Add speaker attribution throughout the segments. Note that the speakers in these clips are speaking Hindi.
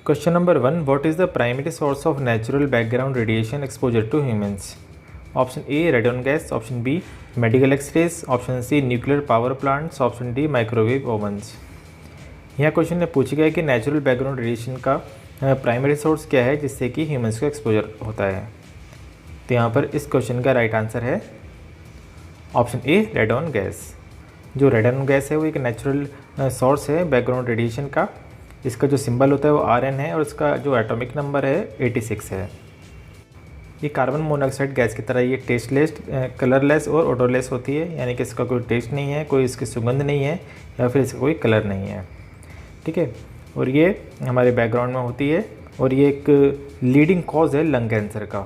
Speaker 1: Question number 1. What is the primary source of natural background radiation exposure to humans? Option A, radon gas. Option B, medical X-rays. Option C, nuclear power plants. Option D, microwave ovens. यहाँ क्वेश्चन में पूछा गया कि नेचुरल बैकग्राउंड रेडिएशन का प्राइमरी सोर्स क्या है जिससे कि ह्यूमंस को एक्सपोजर होता है। तो यहाँ पर इस क्वेश्चन का राइट आंसर है ऑप्शन ए, रेडॉन गैस। जो रेडॉन गैस है वो एक नेचुरल सोर्स है बैकग्राउंड रेडिएशन का। इसका जो सिंबल होता है वो Rn है और इसका जो एटॉमिक नंबर है 86 है। ये कार्बन मोनोऑक्साइड गैस की तरह ये टेस्टलेस, कलरलेस और ओडोरलेस होती है, यानी कि इसका कोई टेस्ट नहीं है, कोई इसकी सुगंध नहीं है या फिर इसका कोई कलर नहीं है। ठीक है, और ये हमारे बैकग्राउंड में होती है और ये एक लीडिंग कॉज है लंग कैंसर का।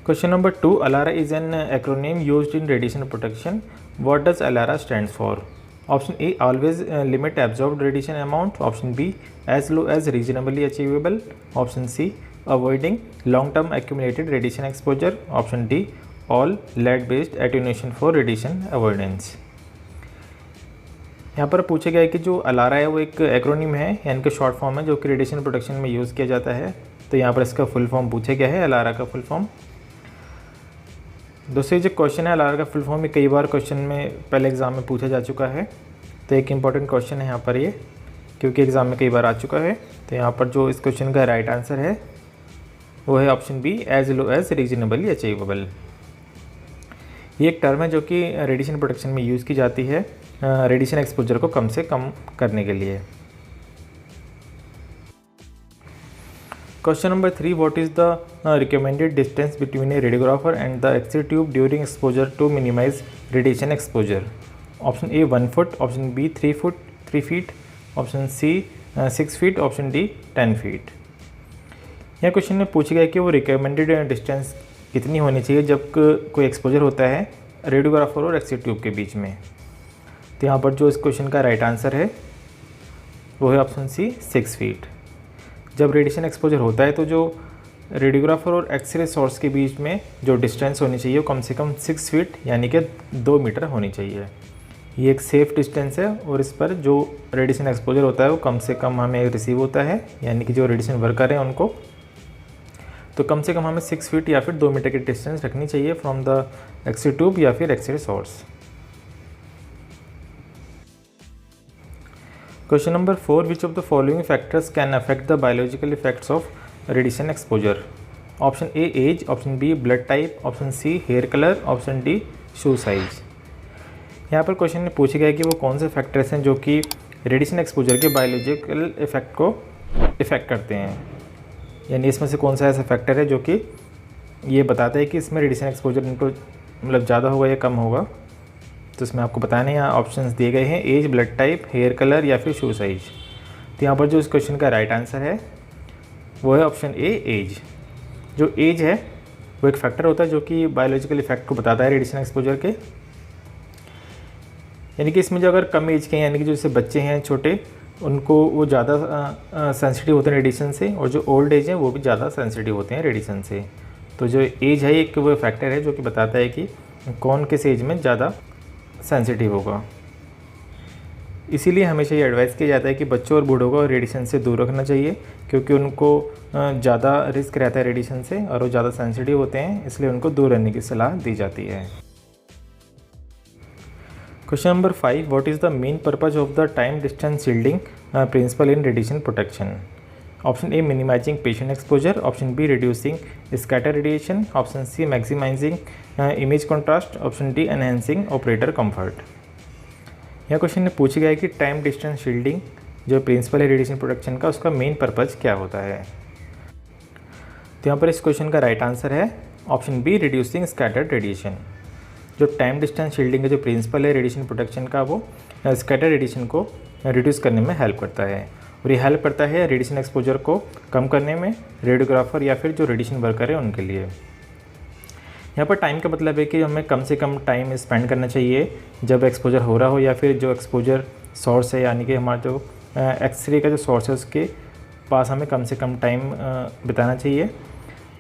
Speaker 1: Question number 2. ALARA is an acronym used in radiation protection. What does ALARA stands for? Option A, always limit absorbed radiation amount. Option B, as low as reasonably achievable. Option C, avoiding long-term accumulated radiation exposure. Option D, all lead-based attenuation for radiation avoidance. यहाँ पर पूछा गया है कि जो ALARA है वो एक एक्रोनिम है, यानी कि शॉर्ट फॉर्म है जो कि रेडिएशन प्रोटेक्शन में यूज़ किया जाता है। तो यहाँ पर इसका फुल फॉर्म पूछा गया है, ALARA का फुल फॉर्म। दोस्तों जो क्वेश्चन है ALARA का फुल फॉर्म में कई बार क्वेश्चन में पहले एग्ज़ाम में पूछा जा चुका है, तो एक इम्पॉर्टेंट क्वेश्चन है यहाँ पर ये, क्योंकि एग्ज़ाम में कई बार आ चुका है। तो यहाँ पर जो इस क्वेश्चन का राइट आंसर है वो है option B, as low as reasonably achievable. ये एक टर्म है जो कि रेडिएशन प्रोटेक्शन में यूज़ की जाती है रेडिएशन एक्सपोजर को कम से कम करने के लिए। Question number 3. What is the recommended distance between a radiographer and the X-ray tube during exposure to minimize radiation exposure? Option A 1 foot, Option B 3 feet, Option C 6 feet, Option D 10 feet. यह क्वेश्चन में पूछा गया कि वो रिकमेंडेड डिस्टेंस कितनी होनी चाहिए जब कोई एक्सपोजर होता है रेडियोग्राफर और एक्स-रे ट्यूब के बीच में। तो यहाँ पर जो इस क्वेश्चन का राइट आंसर है वो है ऑप्शन सी, 6 फीट। जब रेडिएशन एक्सपोजर होता है तो जो रेडियोग्राफर और एक्सरे सोर्स के बीच में जो डिस्टेंस होनी चाहिए वो कम से कम 6 फीट यानी कि 2 मीटर होनी चाहिए। ये एक सेफ़ डिस्टेंस है और इस पर जो रेडिएशन एक्सपोजर होता है वो कम से कम हमें रिसीव होता है, यानी कि जो रेडिएशन वर्कर हैं उनको, तो कम से कम हमें 6 फीट या फिर 2 मीटर की डिस्टेंस रखनी चाहिए फ्रॉम द एक्सरे ट्यूब या फिर x ray source. Question number 4. Which of the following factors can affect the biological effects of radiation exposure? Option A, age. Option B, blood type. Option C, hair color. Option D, shoe size. यहाँ पर क्वेश्चन में पूछा गया कि वो कौन से फैक्टर्स हैं जो कि रेडिएशन एक्सपोजर के बायोलॉजिकल इफेक्ट को इफ़ेक्ट करते हैं, यानी इसमें से कौन सा ऐसा फैक्टर है जो कि ये बताता है कि इसमें रेडिएशन एक्सपोजर इनको मतलब ज़्यादा होगा या कम होगा। तो इसमें आपको बताना है, यहाँ ऑप्शंस दिए गए हैं, age, blood type, hair colour या फिर शू साइज। तो यहाँ पर जो इस क्वेश्चन का राइट आंसर है वो है ऑप्शन ए, एज। जो एज है वो एक फैक्टर होता है जो कि बायोलॉजिकल इफेक्ट को बताता है रेडिएशन एक्सपोजर के, यानी कि इसमें जो अगर कम एज के हैं, यानी कि जो जैसे बच्चे हैं छोटे, उनको वो ज़्यादा सेंसिटिव होते हैं रेडिएशन से, और जो ओल्ड एज है वो भी ज़्यादा सेंसिटिव होते हैं रेडिएशन से। तो जो एज है एक वो फैक्टर है जो कि बताता है कि कौन किस एज में ज़्यादा सेंसिटिव होगा। इसीलिए हमेशा ये एडवाइस किया जाता है कि बच्चों और बूढ़ों को रेडिएशन से दूर रखना चाहिए, क्योंकि उनको ज़्यादा रिस्क रहता है रेडिएशन से और वो ज़्यादा सेंसिटिव होते हैं, इसलिए उनको दूर रहने की सलाह दी जाती है। Question number 5. What is the main purpose of the time distance shielding principle in radiation protection? Option A, minimising patient exposure. Option B, reducing scatter radiation. Option C, maximising image contrast. Option D, enhancing operator comfort. यह क्वेश्चन में पूछा गया है कि टाइम डिस्टेंस शील्डिंग जो प्रिंसिपल है रेडिएशन प्रोटेक्शन का, उसका मेन पर्पज क्या होता है। तो यहाँ पर इस क्वेश्चन का राइट आंसर है option B, reducing scattered radiation. जो टाइम डिस्टेंस शील्डिंग का जो प्रिंसिपल है रेडिएशन प्रोटेक्शन का, वो स्कैटर रेडिएशन को रिड्यूस करने में हेल्प करता है, और ये हेल्प करता है रेडिएशन एक्सपोजर को कम करने में रेडियोग्राफर या फिर जो रेडिएशन वर्कर है उनके लिए। यहाँ पर टाइम का मतलब है कि हमें कम से कम टाइम स्पेंड करना चाहिए जब एक्सपोजर हो रहा हो, या फिर जो एक्सपोजर सोर्स है, यानी कि हमारा जो एक्सरे का जो सोर्स है उसके पास हमें कम से कम टाइम बिताना चाहिए।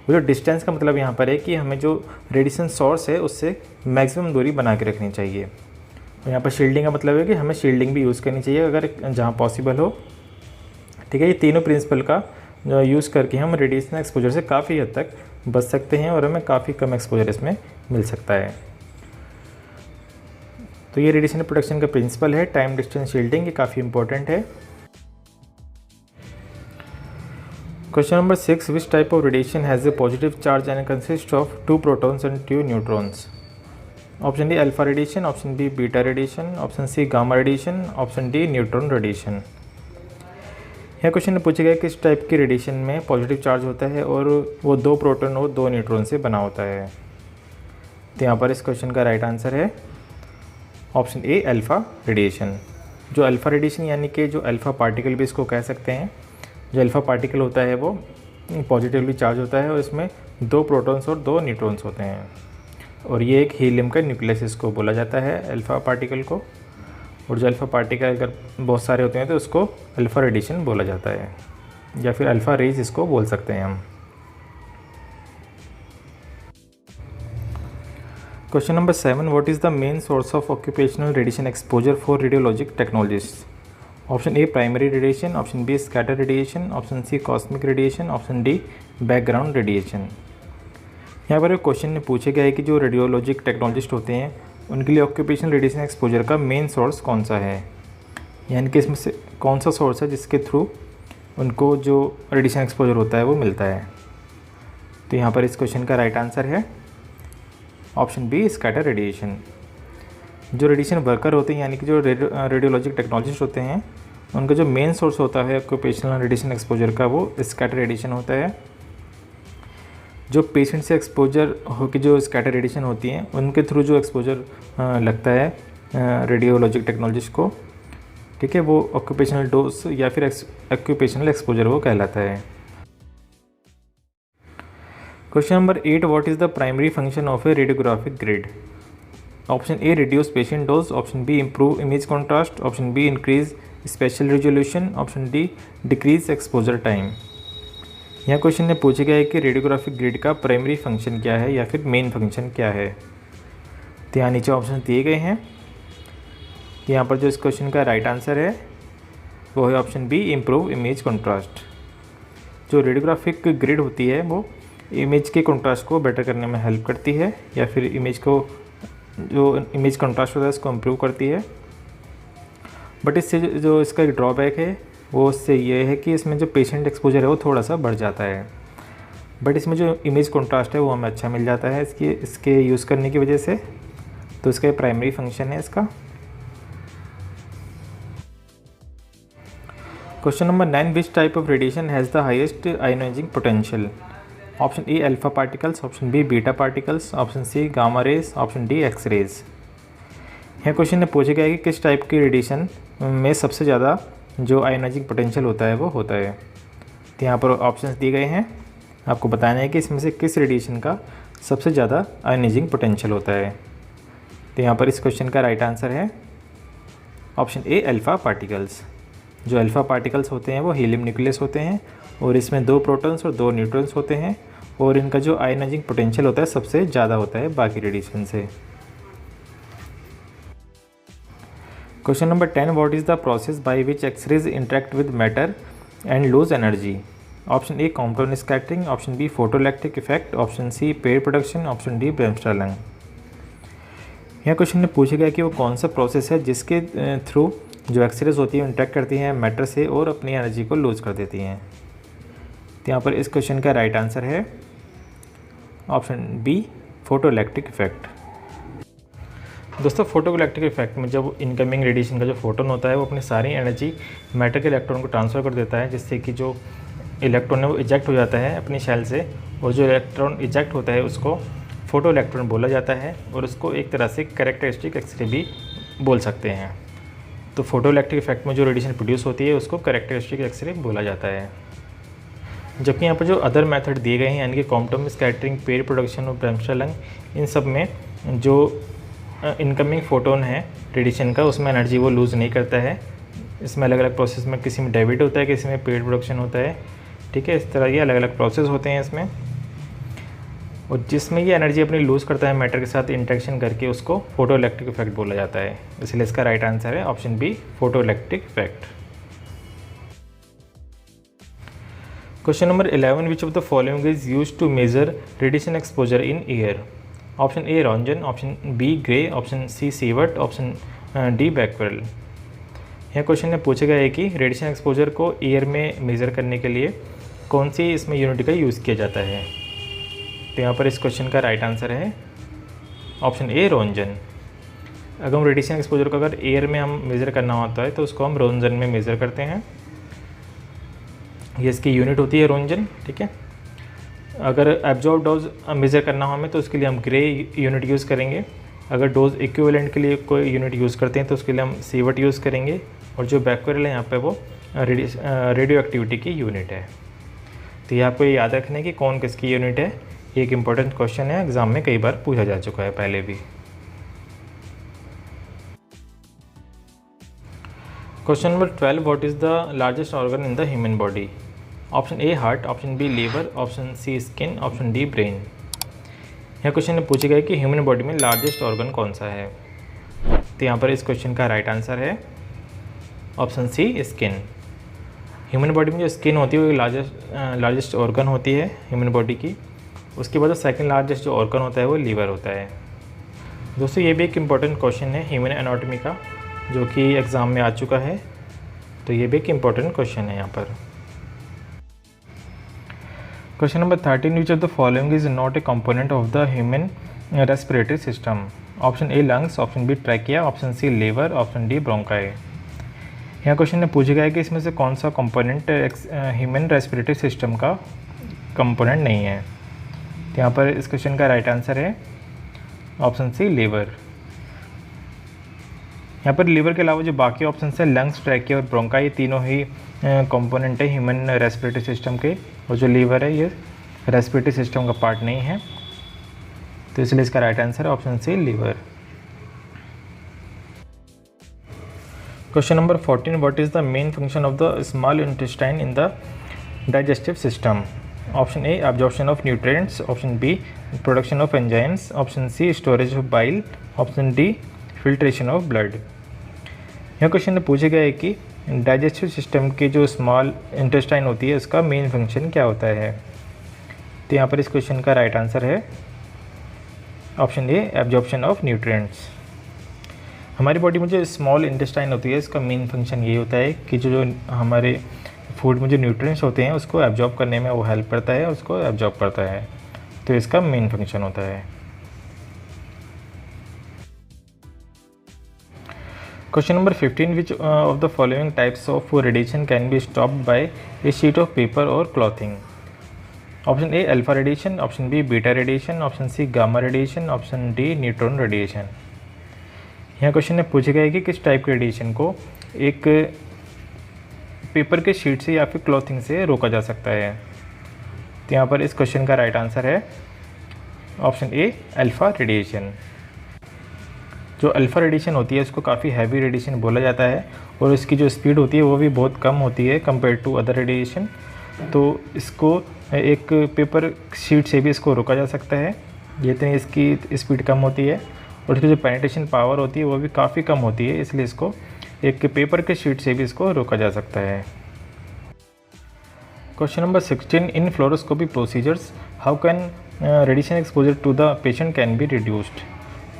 Speaker 1: वो जो डिस्टेंस का मतलब यहाँ पर है कि हमें जो रेडिएशन सोर्स है उससे मैक्सिमम दूरी बना के रखनी चाहिए। और यहाँ पर शील्डिंग का मतलब है कि हमें शील्डिंग भी यूज़ करनी चाहिए अगर जहाँ पॉसिबल हो। ठीक है, ये तीनों प्रिंसिपल का यूज़ करके हम रेडिएशन एक्सपोजर से काफ़ी हद तक बच सकते हैं और हमें काफ़ी कम एक्सपोजर इसमें मिल सकता है। तो ये रेडिएशन प्रोटेक्शन का प्रिंसिपल है, टाइम डिस्टेंस शील्डिंग, ये काफ़ी इंपॉर्टेंट है। Question number 6, which type of radiation has a positive charge and consist of 2 protons and 2 neutrons? Option D alpha radiation, option B beta radiation, option C gamma radiation, option D neutron radiation. यह क्वेश्चन में पूछा गया किस टाइप की रेडिएशन में पॉजिटिव चार्ज होता है और वो 2 प्रोटॉन और 2 न्यूट्रॉन से बना होता है। तो यहाँ पर इस क्वेश्चन का राइट आंसर है ऑप्शन ए अल्फा रेडिएशन। जो अल्फा रेडिएशन यानी कि जो अल्फा पार्टिकल भी इसको कह सकते हैं, जो अल्फा पार्टिकल होता है वो पॉजिटिवली चार्ज होता है और इसमें 2 प्रोटॉन्स और 2 न्यूट्रॉन्स होते हैं और ये एक हीलियम का न्यूक्लियस इसको बोला जाता है अल्फा पार्टिकल को। और जो अल्फा पार्टिकल अगर बहुत सारे होते हैं तो उसको अल्फा रेडिएशन बोला जाता है या फिर अल्फा रेज इसको बोल सकते हैं हम। Question number 7, what is the main source of occupational radiation exposure for radiologic technologist? Option A primary radiation, option B scatter radiation, option C cosmic radiation, option D background radiation. यहाँ पर एक क्वेश्चन में पूछे गया है कि जो रेडियोलॉजिक टेक्नोलॉजिस्ट होते हैं उनके लिए ऑक्यूपेशनल रेडिएशन एक्सपोजर का मेन सोर्स कौन सा है, यानी कि इसमें से कौन सा सोर्स है जिसके थ्रू उनको जो रेडिएशन एक्सपोजर होता है वो मिलता है। तो यहाँ पर इस क्वेश्चन का राइट आंसर है ऑप्शन बी स्कैटर रेडिएशन। जो रेडिएशन वर्कर होते हैं यानी कि जो रेडियोलॉजिक टेक्नोलॉजिस्ट होते हैं उनका जो मेन सोर्स होता है ऑक्यूपेशनल रेडिएशन एक्सपोजर का वो स्कैटर रेडिएशन होता है। जो पेशेंट से एक्सपोजर हो कि जो स्कैटर रेडिएशन होती हैं उनके थ्रू जो एक्सपोजर लगता है रेडियोलॉजिक टेक्नोलॉजिस्ट को, ठीक है, वो ऑक्यूपेशनल डोज या फिर ऑक्यूपेशनल एक्सपोजर वो कहलाता है। Question number 8, what is the primary function of A radiographic grid? Option A reduce patient dose, option B improve image contrast, option B increase special resolution, option D decrease exposure time. यह क्वेश्चन में पूछा गया है कि रेडियोग्राफिक ग्रिड का प्राइमरी फंक्शन क्या है या फिर मेन फंक्शन क्या है। तो यहाँ नीचे ऑप्शन दिए गए हैं। यहाँ पर जो इस क्वेश्चन का राइट आंसर है वो है option B improve image contrast. जो रेडियोग्राफिक ग्रिड होती है वो इमेज के कॉन्ट्रास्ट को बेटर करने में हेल्प करती है या फिर इमेज को जो इमेज कॉन्ट्रास्ट होता है उसको इम्प्रूव करती है। बट इससे जो इसका एक ड्रॉबैक है वो उससे ये है कि इसमें जो पेशेंट एक्सपोजर है वो थोड़ा सा बढ़ जाता है। बट इसमें जो इमेज कॉन्ट्रास्ट है वो हमें अच्छा मिल जाता है इसके यूज़ करने की वजह से। तो इसका प्राइमरी फंक्शन है इसका। Question number 9, which type of radiation has the highest ionizing potential? Option A alpha particles, option B beta particles, option C gamma rays, option D X rays. यह क्वेश्चन ने पूछा गया है कि किस टाइप की रेडिएशन में सबसे ज़्यादा जो आयोनाइजिंग पोटेंशियल होता है वो होता है। तो यहाँ पर ऑप्शंस दिए गए हैं, आपको बताना है कि इसमें से किस रेडिएशन का सबसे ज़्यादा आयोनाइजिंग पोटेंशियल होता है। तो यहाँ पर इस क्वेश्चन का राइट आंसर है ऑप्शन ए अल्फ़ा पार्टिकल्स। जो अल्फ़ा पार्टिकल्स होते हैं वो हीलियम न्यूक्लियस होते हैं और इसमें 2 प्रोटॉन्स और 2 न्यूट्रॉन्स होते हैं और इनका जो आयोनाइजिंग पोटेंशियल होता है सबसे ज़्यादा होता है बाकी रेडिएशन से। Question number 10, what is the process by which X-rays interact with matter and lose energy? Option A Compton scattering, option B photoelectric effect, option C pair production, option D bremsstrahlung. यह क्वेश्चन में पूछा गया कि वो कौन सा प्रोसेस है जिसके थ्रू जो एक्सरेज होती है इंटरेक्ट करती हैं मैटर से और अपनी एनर्जी को लूज कर देती हैं। तो यहाँ पर इस क्वेश्चन का राइट आंसर है ऑप्शन बी फोटोइलेक्ट्रिक इफेक्ट। दोस्तों फोटोइलेक्ट्रिक इफेक्ट में जब इनकमिंग रेडिएशन का जो फोटोन होता है वो अपनी सारी एनर्जी मैटर के इलेक्ट्रॉन को ट्रांसफ़र कर देता है, जिससे कि जो इलेक्ट्रॉन है वो इजेक्ट हो जाता है अपनी शेल से और जो इलेक्ट्रॉन इजेक्ट होता है उसको फोटो इलेक्ट्रॉन बोला जाता है और उसको एक तरह से कैरेक्टरिस्टिक एक्सरे भी बोल सकते हैं। तो फोटो इलेक्ट्रिक इफेक्ट में जो रेडिएशन प्रोड्यूस होती है उसको कैरेक्टरिस्टिक एक्सरे बोला जाता है। जबकि यहाँ पर जो अदर मेथड दिए गए हैं यानी कि क्वांटम स्कैटरिंग, पेयर प्रोडक्शन और ब्रेमस्टर्लिंग, इन सब में जो इनकमिंग फोटोन है रेडिएशन का उसमें एनर्जी वो लूज़ नहीं करता है। इसमें अलग अलग प्रोसेस में किसी में डेविड होता है, किसी में पेयर प्रोडक्शन होता है, ठीक है, इस तरह ये अलग अलग प्रोसेस होते हैं इसमें। और जिसमें ये एनर्जी अपनी लूज़ करता है मैटर के साथ इंटरेक्शन करके, उसको फोटो इलेक्ट्रिक इफेक्ट बोला जाता है। इसलिए इसका राइट आंसर है option B, photo electric effect. Question number 11, which of the following is used to measure radiation exposure in air? Option A roentgen, option B gray, option C sievert, option D becquerel. यह क्वेश्चन में पूछा गया है कि रेडिएशन एक्सपोजर को एयर में मेज़र करने के लिए कौन सी इसमें यूनिट का यूज़ किया जाता है। तो यहाँ पर इस क्वेश्चन का राइट आंसर है ऑप्शन ए रोंजन। अगर हम रेडिएशन एक्सपोजर को अगर एयर में हम मेज़र करना होता है तो उसको हम रोंजन में मेज़र करते हैं। ये इसकी यूनिट होती है रोंजन, ठीक है। अगर एब्जॉर्ब डोज मेज़र करना हो हमें तो उसके लिए हम ग्रे यूनिट यूज़ करेंगे। अगर डोज इक्विवेलेंट के लिए कोई यूनिट यूज़ करते हैं तो उसके लिए हम सीवर्ट यूज़ करेंगे। और जो बैकवेल है यहाँ पे वो रेडियो एक्टिविटी की यूनिट है। तो ये आपको याद रखना है कि कौन किसकी यूनिट है। एक इम्पॉर्टेंट क्वेश्चन है, एग्जाम में कई बार पूछा जा चुका है पहले भी। Question number 12, what is the largest organ in the human body? Option A heart, option B liver, option C skin, option D brain. यह क्वेश्चन में पूछा गया कि ह्यूमन बॉडी में लार्जेस्ट ऑर्गन कौन सा है। तो यहाँ पर इस क्वेश्चन का राइट आंसर है option C skin. Human body में जो स्किन होती है वो लार्जेस्ट ऑर्गन होती है ह्यूमन बॉडी की। उसके बाद सेकंड लार्जेस्ट जो ऑर्गन होता है वो लीवर होता है। दोस्तों ये भी एक इम्पॉर्टेंट क्वेश्चन है ह्यूमन एनाटॉमी का, जो कि एग्ज़ाम में आ चुका है। तो ये भी एक इम्पॉर्टेंट क्वेश्चन है यहाँ पर। Question number 13, which of the following is not a component of the human respiratory system? Option A lungs, option B trachea, option C liver, option D bronchi. यहाँ क्वेश्चन में पूछा गया है कि इसमें से कौन सा कंपोनेंट ह्यूमन रेस्पिरेटरी सिस्टम का कंपोनेंट नहीं है। तो यहाँ पर इस क्वेश्चन का राइट आंसर है ऑप्शन सी लीवर। यहाँ पर लीवर के अलावा जो बाकी ऑप्शन है लंग्स, ट्रैकिया और ब्रोंकाई, ये तीनों ही कंपोनेंट है ह्यूमन रेस्पिरेटरी सिस्टम के। और जो लीवर है ये रेस्पिरेटरी सिस्टम का पार्ट नहीं है। तो इसलिए इसका राइट आंसर है option C liver. Question number 14, what is the main function of the small intestine in the digestive system? Option A absorption of nutrients, option B production of enzymes, option C storage of bile, option D filtration of blood. यह क्वेश्चन में पूछा गया है कि डाइजेस्टिव सिस्टम की जो स्मॉल इंटेस्टाइन होती है उसका मेन फंक्शन क्या होता है। तो यहाँ पर इस क्वेश्चन का राइट आंसर है option A absorption of nutrients. हमारी बॉडी में जो स्मॉल इंटेस्टाइन होती है इसका मेन फंक्शन ये होता है कि जो हमारे फूड में जो न्यूट्रिएंट्स होते हैं उसको एब्जॉर्ब करने में वो हेल्प करता है, उसको एब्जॉर्ब करता है। तो इसका मेन फंक्शन होता है। Question number 15, which of the following types of radiation can be stopped by a sheet of paper और clothing? Option A alpha radiation, option B beta radiation, option C gamma radiation, option D neutron radiation. यहाँ क्वेश्चन में पूछा गया है कि किस टाइप के रेडिएशन को एक पेपर के शीट से या फिर क्लॉथिंग से रोका जा सकता है। तो यहाँ पर इस क्वेश्चन का राइट आंसर है ऑप्शन ए अल्फा रेडिएशन। जो अल्फा रेडिएशन होती है उसको काफ़ी हैवी रेडिएशन बोला जाता है और इसकी जो स्पीड होती है वो भी बहुत कम होती है कंपेयर टू अदर रेडिएशन। तो इसको एक पेपर शीट से भी इसको रोका जा सकता है, जितनी इसकी स्पीड कम होती है और इसकी जो पेनिट्रेशन पावर होती है वो भी काफ़ी कम होती है, इसलिए इसको एक पेपर के शीट से भी इसको रोका जा सकता है। Question number 16, in fluoroscopy procedures how can radiation exposure to the patient can be reduced?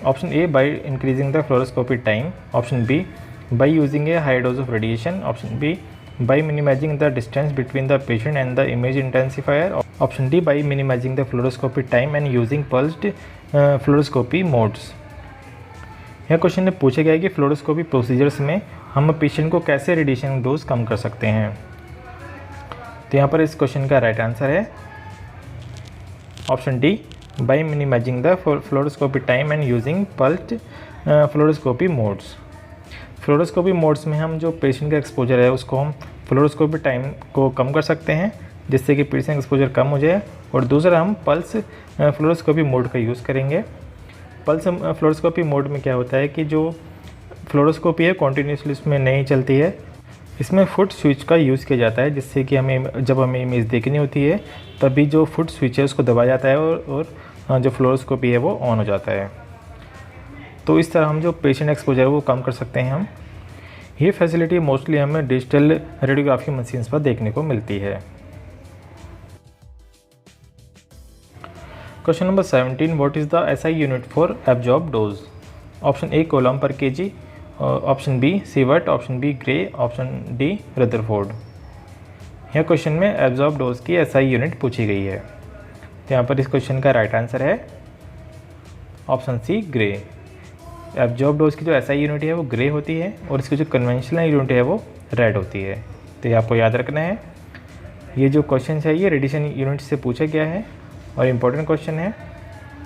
Speaker 1: Option A by increasing the fluoroscopy time, option B by using a high dose of radiation, option B by minimizing the distance between the patient and the image intensifier, option D by minimizing the fluoroscopy time and using pulsed fluoroscopy modes। यह क्वेश्चन में पूछा गया है कि फ्लोरोस्कोपी प्रोसीजर्स में हम पेशेंट को कैसे रेडिएशन डोज कम कर सकते हैं। तो यहाँ पर इस क्वेश्चन का राइट आंसर है option D by minimizing the fluoroscopy time and using pulsed fluoroscopy modes. Fluoroscopy modes में हम जो पेशेंट का एक्सपोजर है उसको हम फ्लोरोस्कोपी टाइम को कम कर सकते हैं जिससे कि पेशेंट एक्सपोजर कम हो जाए, और दूसरा हम पल्स फ्लोरोस्कोपी मोड का यूज़ करेंगे। पल्स फ्लोरोस्कोपी मोड में क्या होता है कि जो फ्लोरोस्कोपी है कॉन्टीन्यूसली उसमें नहीं चलती है, इसमें फुट स्विच का यूज़ किया जाता है, जिससे कि हमें जब हमें इमेज देखनी होती है तभी जो फुट स्विच है उसको दबाया जाता है और जो फ्लोरोस्कोपी है वो ऑन हो जाता है। तो इस तरह हम जो पेशेंट एक्सपोजर है वो कम कर सकते हैं हम। ये फैसिलिटी मोस्टली हमें डिजिटल रेडियोग्राफी मशीन्स पर देखने को मिलती है। Question number 17, what is the SI unit for absorb dose? Option A coulomb per K G, option B sievert, option B gray, option D Rutherford. यह क्वेश्चन में एब्जॉर्ब डोज की एसआई यूनिट पूछी गई है। तो यहाँ पर इस क्वेश्चन का राइट आंसर है option C gray. Absorb dose की जो एसआई यूनिट है वो ग्रे होती है और इसकी जो कन्वेंशनल यूनिट है वो रेड होती है। तो ये आपको याद रखना है। ये जो क्वेश्चन है ये रेडिएशन यूनिट से पूछा गया है और इम्पोर्टेंट क्वेश्चन है,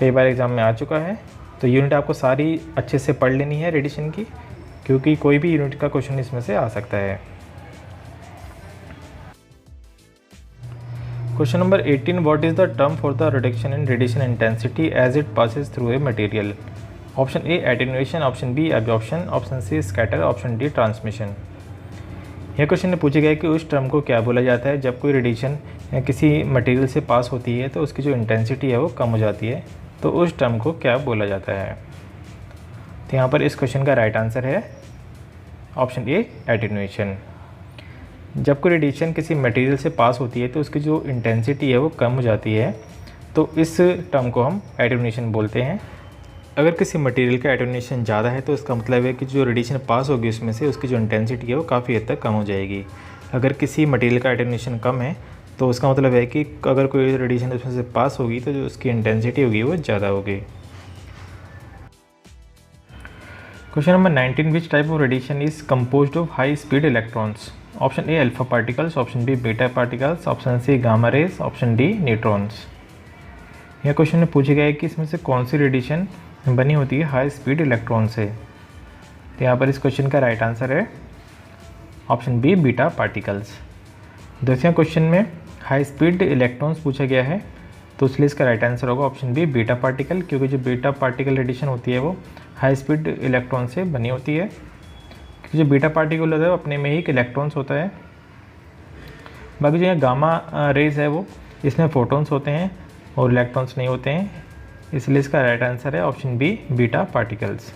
Speaker 1: कई बार एग्जाम में आ चुका है। तो यूनिट आपको सारी अच्छे से पढ़ लेनी है रेडिएशन की, क्योंकि कोई भी यूनिट का क्वेश्चन इसमें से आ सकता है। Question number 18, what is the term for the reduction in radiation intensity as it passes through a material? Option A attenuation, option B absorption, option C scatter, option D transmission. यह क्वेश्चन में पूछा गया है कि उस टर्म को क्या बोला जाता है जब कोई रेडिएशन किसी मटेरियल से पास होती है तो उसकी जो इंटेंसिटी है वो कम हो जाती है, तो उस टर्म को क्या बोला जाता है? तो यहाँ पर इस क्वेश्चन का राइट आंसर है ऑप्शन ए एटेन्यूएशन। जब कोई रेडिएशन किसी मटेरियल से पास होती है तो उसकी जो इंटेंसिटी है वो कम हो जाती है, तो इस टर्म को हम एटेन्यूएशन बोलते हैं। अगर किसी मटेरियल का एटेन्यूएशन ज़्यादा है तो इसका मतलब है कि जो रेडिएशन पास होगी उसमें से उसकी जो इंटेंसिटी है वो काफ़ी हद तक कम हो जाएगी। अगर किसी मटेरियल का एटेन्यूएशन कम है तो उसका मतलब है कि अगर कोई रेडिएशन उसमें से पास होगी तो जो उसकी इंटेंसिटी होगी वो ज़्यादा होगी। Question number 19, which type of radiation is composed of high speed electrons? Option A alpha particles, option B beta particles, option C gamma rays, option D neutrons. यह क्वेश्चन में पूछा गया है कि इसमें से कौन सी रेडिएशन बनी होती है हाई स्पीड इलेक्ट्रॉन से। तो यहाँ पर इस क्वेश्चन का राइट आंसर है ऑप्शन बी बीटा पार्टिकल्स। दूसरे क्वेश्चन में हाई स्पीड इलेक्ट्रॉन्स पूछा गया है, तो इसलिए इसका राइट आंसर होगा ऑप्शन बी बीटा पार्टिकल, क्योंकि जो बीटा पार्टिकल रेडिएशन होती है वो हाई स्पीड इलेक्ट्रॉन से बनी होती है। क्योंकि जो बीटा पार्टिकल होता है वो अपने में ही एक इलेक्ट्रॉन्स होता है। बाकी जो गामा रेज है वो इसमें फोटॉन्स होते हैं और इलेक्ट्रॉन्स नहीं होते हैं, इसलिए इसका राइट आंसर है option B beta particles.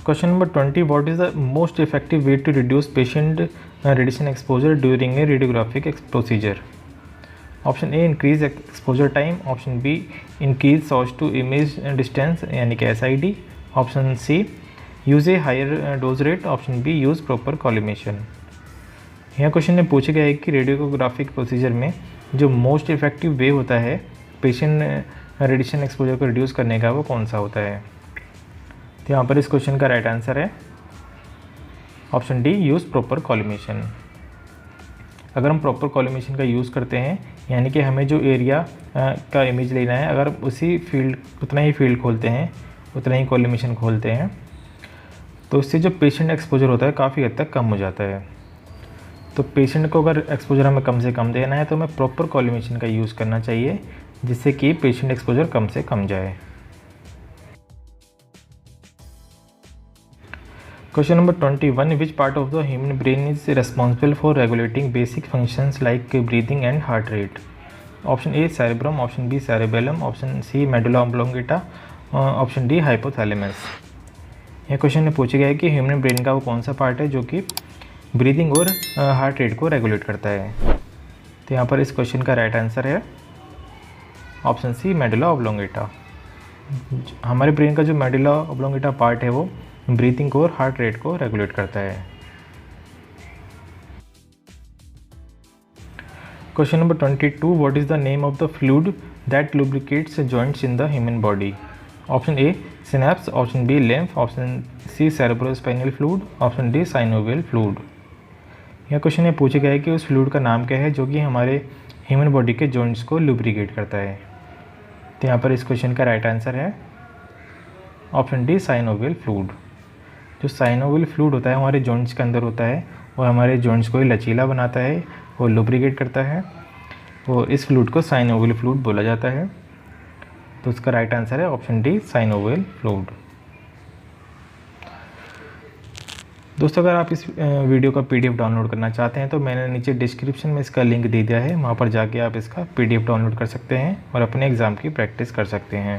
Speaker 1: Question number 20, what is the most effective way to reduce patient radiation exposure during a radiographic procedure? Option A increase exposure time, option B increase source to image distance यानी कि SID, option C use a higher dose rate, option B use proper collimation. यह क्वेश्चन में पूछा गया है कि रेडियोग्राफिक प्रोसीजर में जो मोस्ट इफेक्टिव वे होता है पेशेंट रेडिएशन एक्सपोजर को रिड्यूस करने का वो कौन सा होता है? तो यहाँ पर इस क्वेश्चन का राइट आंसर है option D use proper collimation. अगर हम प्रॉपर कॉलिमेशन का यूज़ करते हैं यानी कि हमें जो एरिया का इमेज लेना है, अगर उसी फील्ड उतना ही फील्ड खोलते हैं, उतना ही कॉलिमेशन खोलते हैं, तो इससे जो पेशेंट एक्सपोजर होता है काफ़ी हद तक कम हो जाता है। तो पेशेंट को अगर एक्सपोजर हमें कम से कम देना है तो हमें प्रॉपर कॉलिमेशन का यूज़ करना चाहिए, जिससे कि पेशेंट एक्सपोजर कम से कम जाए। Question number 21, which part of the human brain is responsible for regulating basic functions like breathing and heart rate? Option A cerebrum, option B cerebellum, option C medulla oblongata, option D hypothalamus. यह क्वेश्चन में पूछा गया है कि ह्यूमन ब्रेन का वो कौन सा पार्ट है जो कि ब्रीदिंग और हार्ट रेट को रेगुलेट करता है। तो यहाँ पर इस क्वेश्चन का राइट आंसर है ऑप्शन सी मेडुला ऑब्लोंगेटा। हमारे ब्रेन का जो मेडुला ऑब्लोंगेटा पार्ट है वो ब्रीथिंग को और हार्ट रेट को रेगुलेट करता है। Question number 22, what is the name of the fluid that lubricates joints in the human body? Option A synapse, option B lymph, option C cerebrospinal fluid, option D synovial fluid. यह क्वेश्चन में पूछा गया है कि उस फ्लूइड का नाम क्या है जो कि हमारे ह्यूमन बॉडी के जॉइंट्स को लुब्रिकेट करता है। तो यहाँ पर इस क्वेश्चन का राइट आंसर है ऑप्शन डी साइनोवियल फ्लूइड। जो साइनोवियल फ्लूइड होता है हमारे जॉइंट्स के अंदर होता है, वो हमारे जॉइंट्स को लचीला बनाता है, वो लुब्रिकेट करता है, वो इस फ्लूइड को साइनोवियल फ्लूइड बोला जाता है। तो उसका राइट आंसर है ऑप्शन डी साइनोवियल फ्लूइड। दोस्तों अगर आप इस वीडियो का PDF डाउनलोड करना चाहते हैं तो मैंने नीचे डिस्क्रिप्शन में इसका लिंक दे दिया है, वहाँ पर जाके आप इसका PDF डाउनलोड कर सकते हैं और अपने एग्ज़ाम की प्रैक्टिस कर सकते हैं।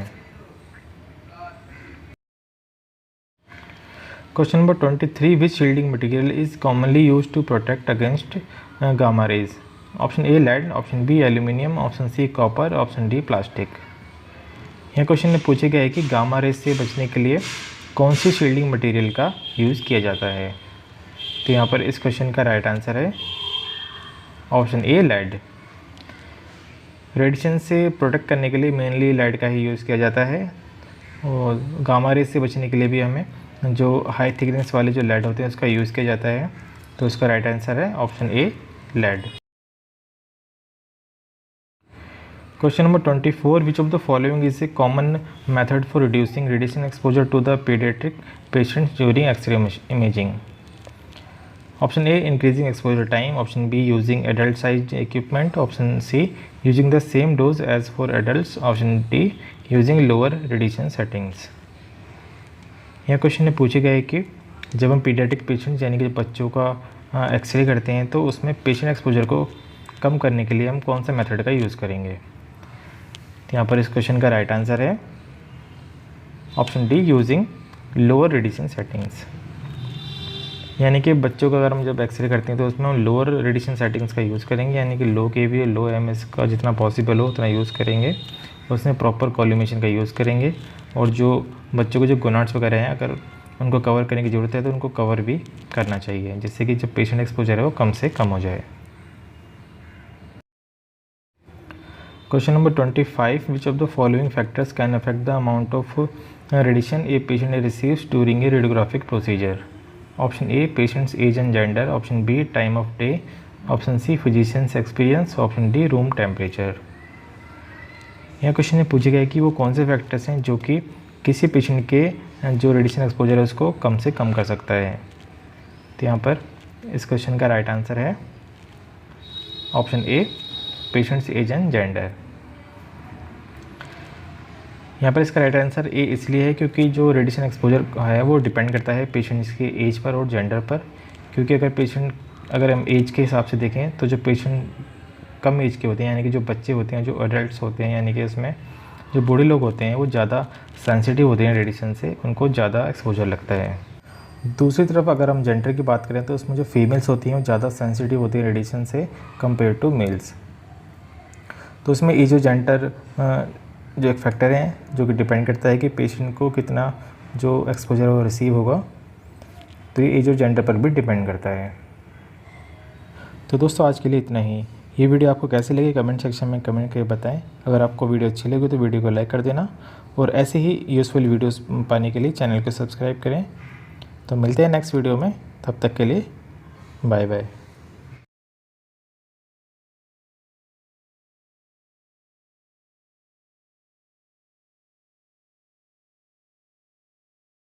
Speaker 1: Question number 23, which shielding material is commonly used to protect against gamma rays? Option A lead, option B aluminium, option C copper, option D plastic. यह क्वेश्चन में पूछा गया है कि गामा रेज से बचने के लिए कौन सी शील्डिंग मटेरियल का यूज़ किया जाता है। तो यहाँ पर इस क्वेश्चन का राइट आंसर है ऑप्शन ए लेड। रेडिएशन से प्रोटेक्ट करने के लिए मेनली लेड का ही यूज़ किया जाता है और गामा रेज से बचने के लिए भी हमें जो हाई थिकनेस वाले जो लेड होते हैं उसका यूज़ किया जाता है। तो इसका राइट आंसर है option A lead. Question number 24, which of the following is a common method for reducing radiation exposure to the paediatric patients during X-ray imaging? Option A increasing exposure time, option B using adult size equipment, option C using the same dose as for adults, option D using lower radiation settings. यह क्वेश्चन में पूछे गए कि जब हम पीडियाट्रिक पेशेंट यानी कि बच्चों का एक्सरे करते हैं तो उसमें पेशेंट एक्सपोजर को कम करने के लिए हम कौन सा मेथड का यूज़ करेंगे। तो यहाँ पर इस क्वेश्चन का राइट आंसर है option D using lower radiation settings. यानी कि बच्चों का अगर हम जब एक्सरे करते हैं तो उसमें हम लोअर रेडिएशन सेटिंग्स का यूज़ करेंगे, यानी कि लो KVA लो MS का जितना पॉसिबल हो उतना यूज़ करेंगे। उसमें प्रॉपर कॉल्यूमेशन का यूज़ करेंगे और जो बच्चों को जो गोनाड्स वगैरह हैं अगर उनको कवर करने की ज़रूरत है तो उनको कवर भी करना चाहिए, जिससे कि जो पेशेंट एक्सपोजर है वो कम से कम हो जाए। Question number 25, which of the following factors can affect the amount of radiation a patient receives during a radiographic procedure? Option A patient's age and gender, option B time of day, option C physician's experience, option D room temperature. यह क्वेश्चन में पूछा गया है कि वो कौन से फैक्टर्स हैं जो कि किसी पेशेंट के जो रेडिएशन एक्सपोजर है उसको कम से कम कर सकता है। तो यहाँ पर इस क्वेश्चन का राइट आंसर है option A patient's age and gender. यहाँ पर इसका राइट आंसर ए इसलिए है क्योंकि जो रेडिएशन एक्सपोजर है वो डिपेंड करता है पेशेंट्स के एज पर और जेंडर पर। क्योंकि अगर हम एज के हिसाब से देखें तो जो पेशेंट कम एज के होते हैं यानी कि जो बच्चे होते हैं, जो एडल्ट्स होते हैं, यानी कि इसमें जो बूढ़े लोग होते हैं वो ज़्यादा सेंसिटिव होते हैं रेडिएशन से, उनको ज़्यादा एक्सपोजर लगता है। दूसरी तरफ अगर हम जेंडर की बात करें तो उसमें जो फीमेल्स होती हैं वो ज़्यादा सेंसिटिव होती है रेडिएशन से कंपेयर टू मेल्स। तो उसमें एज और जेंडर जो एक फैक्टर है जो कि डिपेंड करता है कि पेशेंट को कितना जो एक्सपोजर वो रिसीव होगा, तो ये एज और जेंडर पर भी डिपेंड करता है। तो दोस्तों आज के लिए इतना ही। ये वीडियो आपको कैसे लगी कमेंट सेक्शन में कमेंट करके बताएं। अगर आपको वीडियो अच्छी लगी तो वीडियो को लाइक कर देना और ऐसे ही यूज़फुल वीडियोस पाने के लिए चैनल को सब्सक्राइब करें। तो मिलते हैं नेक्स्ट वीडियो में, तब तक के लिए बाय बाय।